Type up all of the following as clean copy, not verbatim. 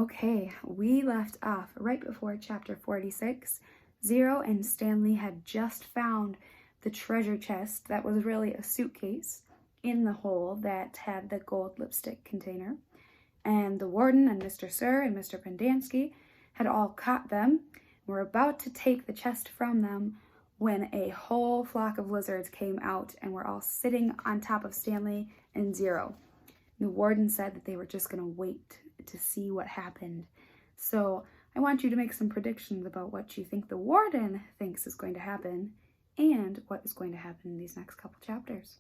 Okay, we left off right before chapter 46. Zero and Stanley had just found the treasure chest that was really a suitcase in the hole that had the gold lipstick container. And the warden and Mr. Sir and Mr. Pendanski had all caught them and were about to take the chest from them when a whole flock of lizards came out and were all sitting on top of Stanley and Zero. The warden said that they were just going to wait to see what happened. So I want you to make some predictions about what you think the warden thinks is going to happen and what is going to happen in these next couple chapters.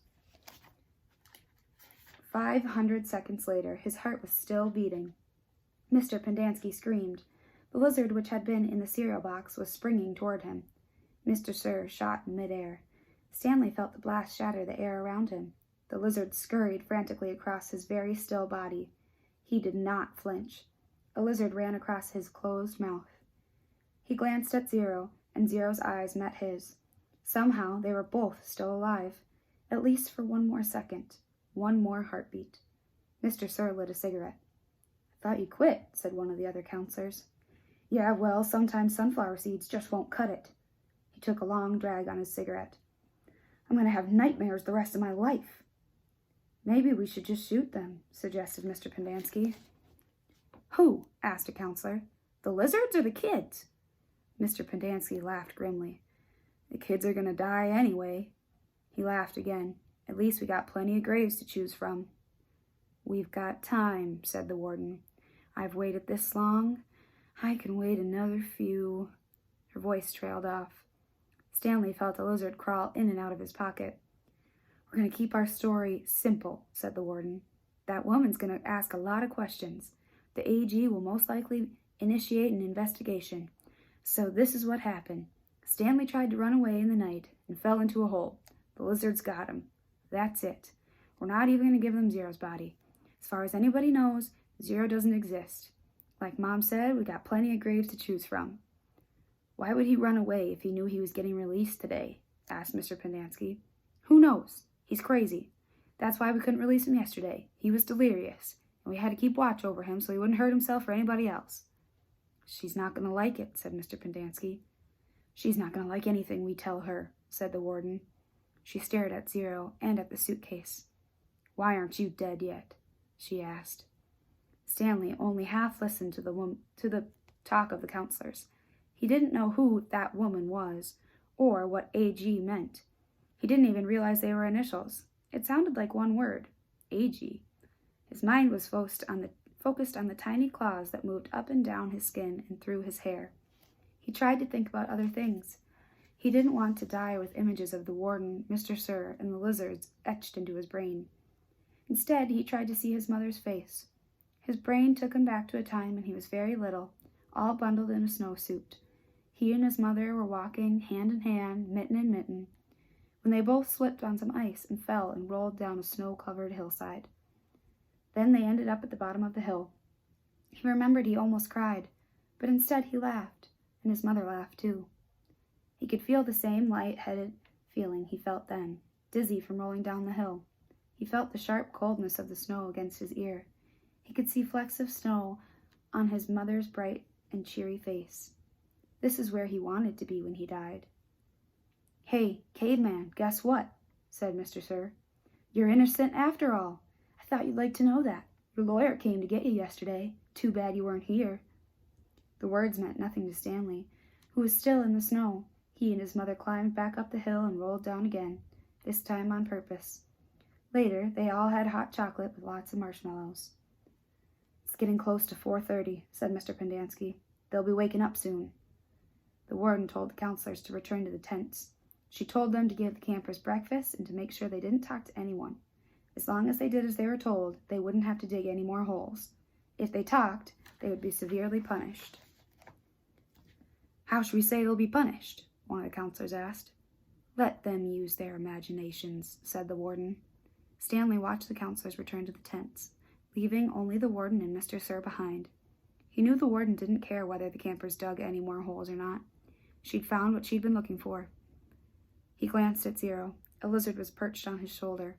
500 seconds later, his heart was still beating. Mr. Pendanski screamed. The lizard which had been in the cereal box was springing toward him. Mr. Sir shot in midair. Stanley felt the blast shatter the air around him. The lizard scurried frantically across his very still body. He did not flinch. A lizard ran across his closed mouth. He glanced at Zero, and Zero's eyes met his. Somehow they were both still alive, at least for one more second, one more heartbeat. Mr. Sir lit a cigarette. "I thought you quit," said one of the other counselors. "Yeah, well, sometimes sunflower seeds just won't cut it." He took a long drag on his cigarette. "I'm going to have nightmares the rest of my life." "Maybe we should just shoot them," suggested Mr. Pendanski. "Who?" asked a counselor. "The lizards or the kids?" Mr. Pendanski laughed grimly. "The kids are going to die anyway." He laughed again. "At least we got plenty of graves to choose from." "We've got time," said the warden. "I've waited this long. I can wait another few." Her voice trailed off. Stanley felt a lizard crawl in and out of his pocket. "We're going to keep our story simple," said the warden. "That woman's going to ask a lot of questions. The AG will most likely initiate an investigation. So this is what happened. Stanley tried to run away in the night and fell into a hole. The lizards got him. That's it. We're not even going to give them Zero's body. As far as anybody knows, Zero doesn't exist. Like Mom said, we got plenty of graves to choose from." "Why would he run away if he knew he was getting released today?" asked Mr. Pendanski. "Who knows? He's crazy. That's why we couldn't release him yesterday. He was delirious, and we had to keep watch over him so he wouldn't hurt himself or anybody else." "She's not going to like it," said Mr. Pendanski. "She's not going to like anything we tell her," said the warden. She stared at Zero and at the suitcase. "Why aren't you dead yet?" she asked. Stanley only half listened to the talk of the counselors. He didn't know who that woman was or what AG meant. He didn't even realize they were initials. It sounded like one word, AG. His mind was focused on the tiny claws that moved up and down his skin and through his hair. He tried to think about other things. He didn't want to die with images of the warden, Mr. Sir, and the lizards etched into his brain. Instead, he tried to see his mother's face. His brain took him back to a time when he was very little, all bundled in a snowsuit. He and his mother were walking hand in hand, mitten in mitten, when they both slipped on some ice and fell and rolled down a snow-covered hillside. Then they ended up at the bottom of the hill. He remembered he almost cried, but instead he laughed, and his mother laughed too. He could feel the same light-headed feeling he felt then, dizzy from rolling down the hill. He felt the sharp coldness of the snow against his ear. He could see flecks of snow on his mother's bright and cheery face. This is where he wanted to be when he died. "Hey, caveman, guess what?" said Mr. Sir. "You're innocent after all. I thought you'd like to know that. Your lawyer came to get you yesterday. Too bad you weren't here." The words meant nothing to Stanley, who was still in the snow. He and his mother climbed back up the hill and rolled down again, this time on purpose. Later, they all had hot chocolate with lots of marshmallows. "It's getting close to 4:30, said Mr. Pendanski. "They'll be waking up soon." The warden told the counselors to return to the tents. She told them to give the campers breakfast and to make sure they didn't talk to anyone. As long as they did as they were told, they wouldn't have to dig any more holes. If they talked, they would be severely punished. "How should we say they'll be punished?" one of the counselors asked. "Let them use their imaginations," said the warden. Stanley watched the counselors return to the tents, leaving only the warden and Mr. Sir behind. He knew the warden didn't care whether the campers dug any more holes or not. She'd found what she'd been looking for. He glanced at Zero. A lizard was perched on his shoulder.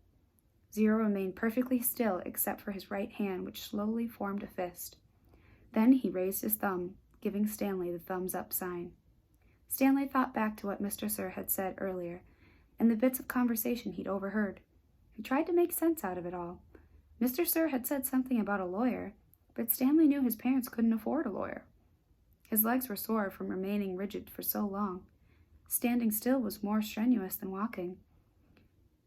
Zero remained perfectly still except for his right hand, which slowly formed a fist. Then he raised his thumb, giving Stanley the thumbs-up sign. Stanley thought back to what Mr. Sir had said earlier, and the bits of conversation he'd overheard. He tried to make sense out of it all. Mr. Sir had said something about a lawyer, but Stanley knew his parents couldn't afford a lawyer. His legs were sore from remaining rigid for so long. Standing still was more strenuous than walking.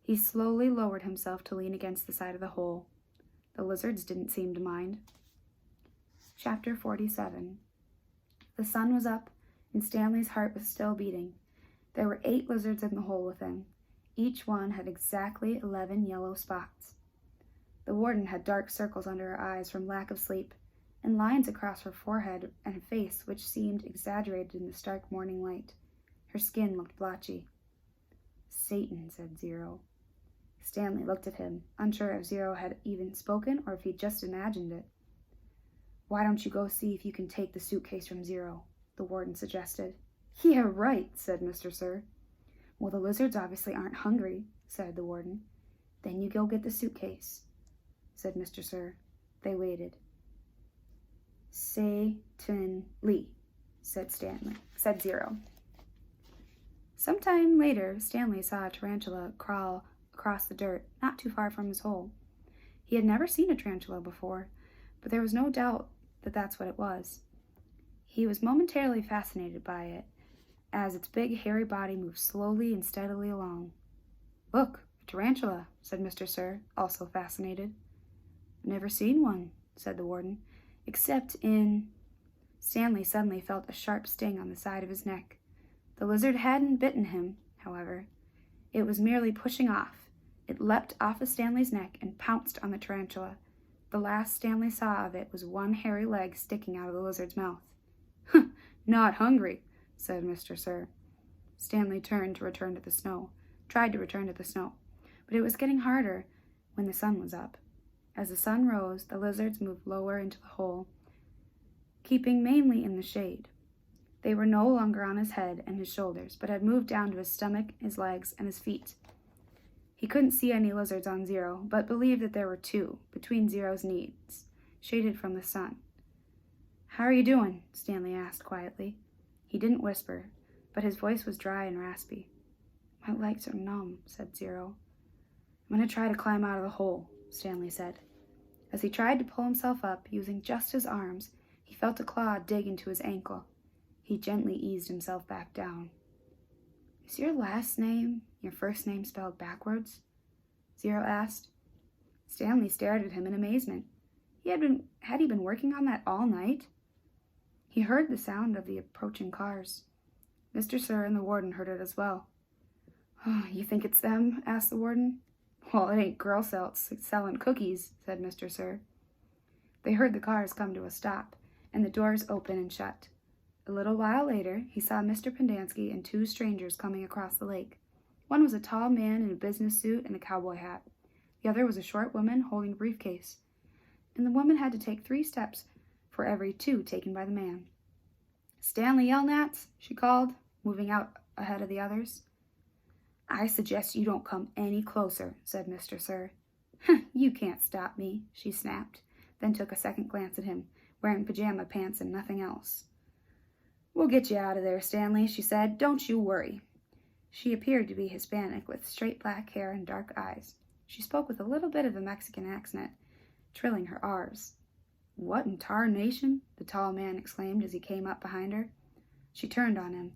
He slowly lowered himself to lean against the side of the hole. The lizards didn't seem to mind. Chapter 47. The sun was up, and Stanley's heart was still beating. There were 8 lizards in the hole with him. Each one had exactly 11 yellow spots. The warden had dark circles under her eyes from lack of sleep, and lines across her forehead and face which seemed exaggerated in the stark morning light. Her skin looked blotchy. "Satan," said Zero. Stanley looked at him, unsure if Zero had even spoken or if he'd just imagined it. "Why don't you go see if you can take the suitcase from Zero?" the warden suggested. "Yeah, right," said Mr. Sir. "Well, the lizards obviously aren't hungry," said the warden. "Then you go get the suitcase," said Mr. Sir. They waited. "Satan-ly," said Zero. Sometime later, Stanley saw a tarantula crawl across the dirt, not too far from his hole. He had never seen a tarantula before, but there was no doubt that that's what it was. He was momentarily fascinated by it, as its big, hairy body moved slowly and steadily along. "Look, a tarantula," said Mr. Sir, also fascinated. "Never seen one," said the warden, "except in—" Stanley suddenly felt a sharp sting on the side of his neck. The lizard hadn't bitten him, however. It was merely pushing off. It leapt off of Stanley's neck and pounced on the tarantula. The last Stanley saw of it was one hairy leg sticking out of the lizard's mouth. "Not hungry," said Mr. Sir. Stanley tried to return to the snow, but it was getting harder when the sun was up. As the sun rose, the lizards moved lower into the hole, keeping mainly in the shade. They were no longer on his head and his shoulders, but had moved down to his stomach, his legs, and his feet. He couldn't see any lizards on Zero, but believed that there were 2, between Zero's knees, shaded from the sun. "How are you doing?" Stanley asked quietly. He didn't whisper, but his voice was dry and raspy. "My legs are numb," said Zero. "I'm going to try to climb out of the hole," Stanley said. As he tried to pull himself up, using just his arms, he felt a claw dig into his ankle. He gently eased himself back down. "Is your last name your first name spelled backwards?" Zero asked. Stanley stared at him in amazement. Had he been working on that all night? He heard the sound of the approaching cars. Mr. Sir and the warden heard it as well. "Oh, you think it's them?" asked the warden. "Well, it ain't Girl Scouts selling cookies," said Mr. Sir. They heard the cars come to a stop, and the doors open and shut. A little while later, he saw Mr. Pendanski and 2 strangers coming across the lake. One was a tall man in a business suit and a cowboy hat. The other was a short woman holding a briefcase, and the woman had to take 3 steps for every 2 taken by the man. "Stanley Yelnats," she called, moving out ahead of the others. "I suggest you don't come any closer," said Mr. Sir. "You can't stop me," she snapped, then took a second glance at him, wearing pajama pants and nothing else. "We'll get you out of there, Stanley," she said. "Don't you worry." She appeared to be Hispanic, with straight black hair and dark eyes. She spoke with a little bit of a Mexican accent, trilling her R's. "What in tarnation?" the tall man exclaimed as he came up behind her. She turned on him.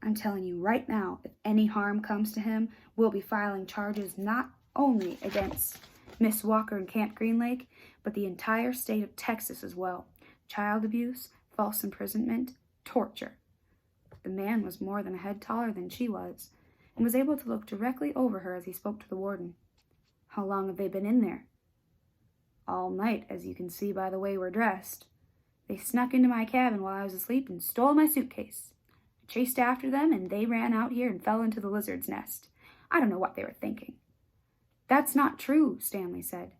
"I'm telling you right now, if any harm comes to him, we'll be filing charges not only against Miss Walker and Camp Green Lake, but the entire state of Texas as well. Child abuse, false imprisonment, torture." The man was more than a head taller than she was, and was able to look directly over her as he spoke to the warden. "How long have they been in there?" "All night, as you can see by the way we're dressed. They snuck into my cabin while I was asleep and stole my suitcase. I chased after them, and they ran out here and fell into the lizard's nest. I don't know what they were thinking." "That's not true," Stanley said.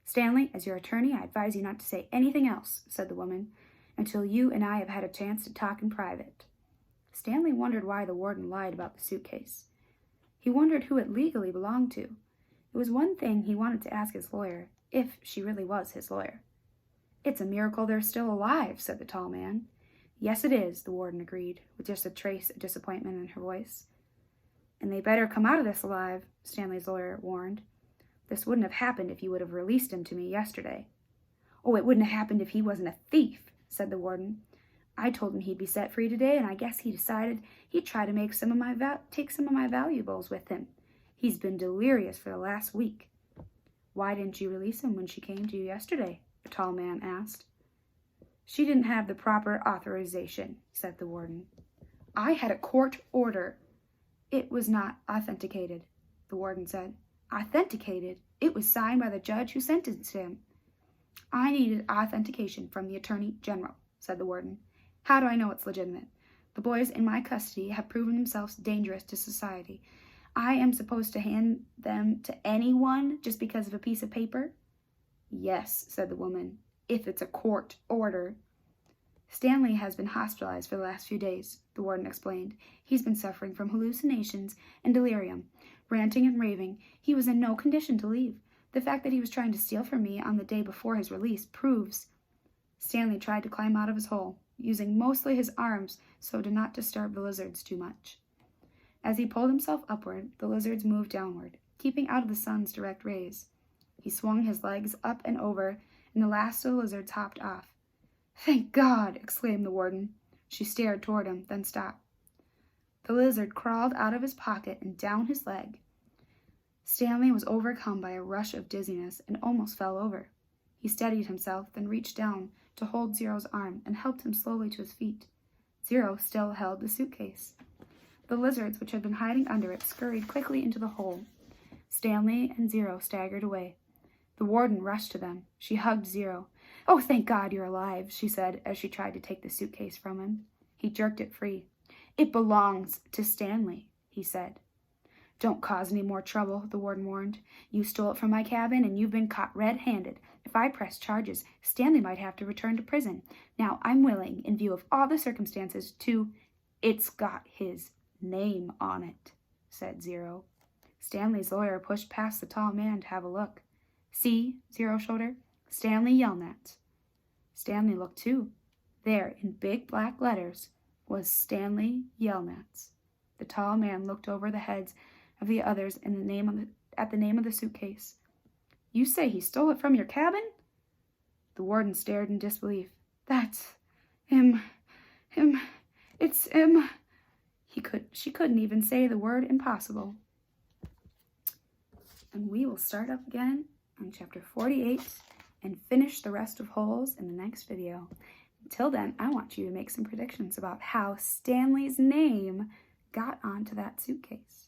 "Stanley, as your attorney, I advise you not to say anything else," said the woman, "until you and I have had a chance to talk in private." Stanley wondered why the warden lied about the suitcase. He wondered who it legally belonged to. It was one thing he wanted to ask his lawyer, if she really was his lawyer. It's a miracle they're still alive, said the tall man. Yes, it is, the warden agreed, with just a trace of disappointment in her voice. And they better come out of this alive, Stanley's lawyer warned. This wouldn't have happened if you would have released him to me yesterday. Oh, it wouldn't have happened if he wasn't a thief, said the warden. I told him he'd be set free today, and I guess he decided he'd try to take some of my valuables with him. He's been delirious for the last week. Why didn't you release him when she came to you yesterday? The tall man asked. She didn't have the proper authorization, said the warden. I had a court order. It was not authenticated, the warden said. Authenticated? It was signed by the judge who sentenced him. I needed authentication from the Attorney General, said the warden. How do I know it's legitimate? The boys in my custody have proven themselves dangerous to society. I am supposed to hand them to anyone just because of a piece of paper? Yes, said the woman, if it's a court order. Stanley has been hospitalized for the last few days, the warden explained. He's been suffering from hallucinations and delirium, ranting and raving. He was in no condition to leave. The fact that he was trying to steal from me on the day before his release proves. Stanley tried to climb out of his hole, using mostly his arms so to not disturb the lizards too much. As he pulled himself upward, the lizards moved downward, keeping out of the sun's direct rays. He swung his legs up and over, and the last of the lizards hopped off. Thank God! Exclaimed the warden. She stared toward him, then stopped. The lizard crawled out of his pocket and down his leg. Stanley was overcome by a rush of dizziness and almost fell over. He steadied himself, then reached down to hold Zero's arm and helped him slowly to his feet. Zero still held the suitcase. The lizards, which had been hiding under it, scurried quickly into the hole. Stanley and Zero staggered away. The warden rushed to them. She hugged Zero. Oh, thank God you're alive, she said as she tried to take the suitcase from him. He jerked it free. It belongs to Stanley, he said. Don't cause any more trouble, the warden warned. You stole it from my cabin, and you've been caught red-handed. If I press charges, Stanley might have to return to prison. Now, I'm willing, in view of all the circumstances, to... It's got his name on it, said Zero. Stanley's lawyer pushed past the tall man to have a look. See, Zero showed her. Stanley Yelnats. Stanley looked too. There, in big black letters, was Stanley Yelnats. The tall man looked over the heads of the others at the name of the suitcase. You say he stole it from your cabin? The warden stared in disbelief. That's him. It's him. She couldn't even say the word impossible. And we will start up again on chapter 48 and finish the rest of Holes in the next video. Until then, I want you to make some predictions about how Stanley's name got onto that suitcase.